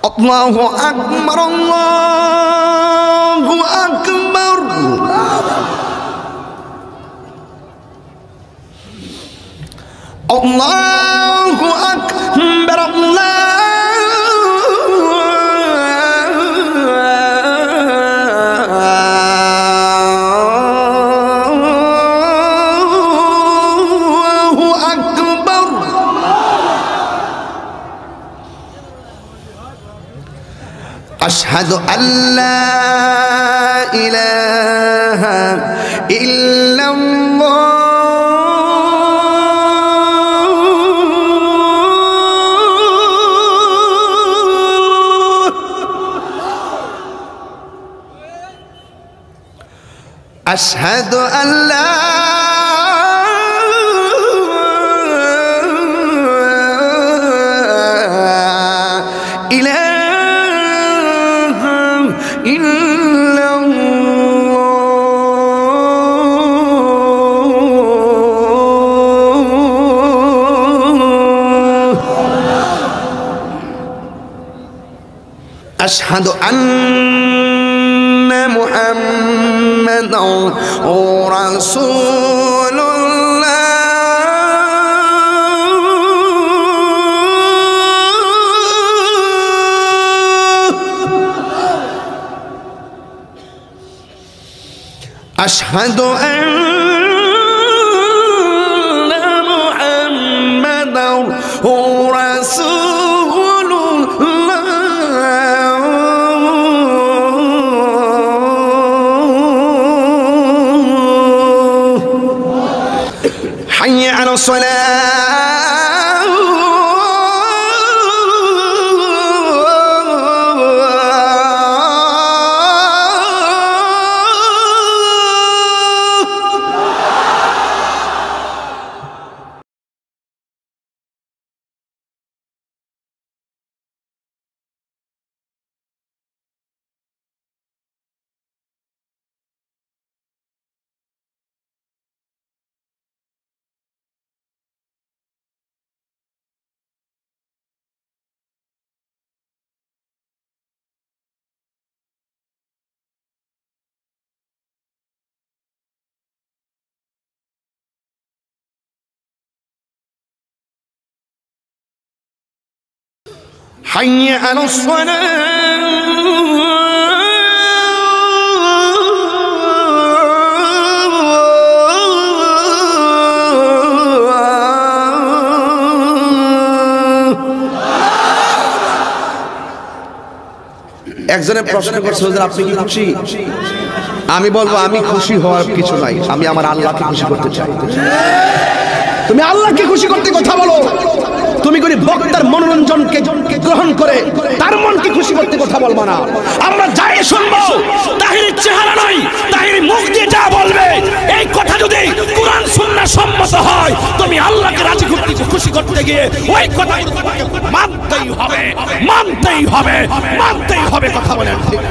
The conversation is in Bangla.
আল্লাহু আকবার, আল্লাহু আকবার। আল্লাহু আকবার, আল্লাহু আকবার। আশহাদু আল্লা ইলাহা ইল্লাল্লাহ আশহাদু আল্লা ইলাহা ইল্লাল্লাহ। আশহাদু আন্না মুহাম্মাদান রাসূলুল্লাহ। আশহাদু আন্না মুহাম্মাদান রাসূলুল্লাহ। حي على الصلاة حي على একজনে প্রশ্ন করছে, আপনি কি খুশি? আমি বলবো আমি খুশি হওয়ার কিছু নাই, আমি আমার আল্লাহকে খুশি করতে চাই। তুমি আল্লাহকে খুশি করতে কথা বলো, তুমি কোন বক্তার মনোরঞ্জনকে গ্রহণ করে তার মনকে খুশি করতে কথা বলবা না। আমরা যাই শুনবো তাহিরের চেহারা নয়, তাহির মুখ দিয়ে যা বলবে এই কথা যদি কুরআন সুন্নাহ সম্মত হয়, তুমি আল্লাহকে রাজি করতে খুশি করতে গিয়ে ওই কথা মানতেই হবে, মানতেই হবে, মানতেই হবে। কথা বলেন ঠিক?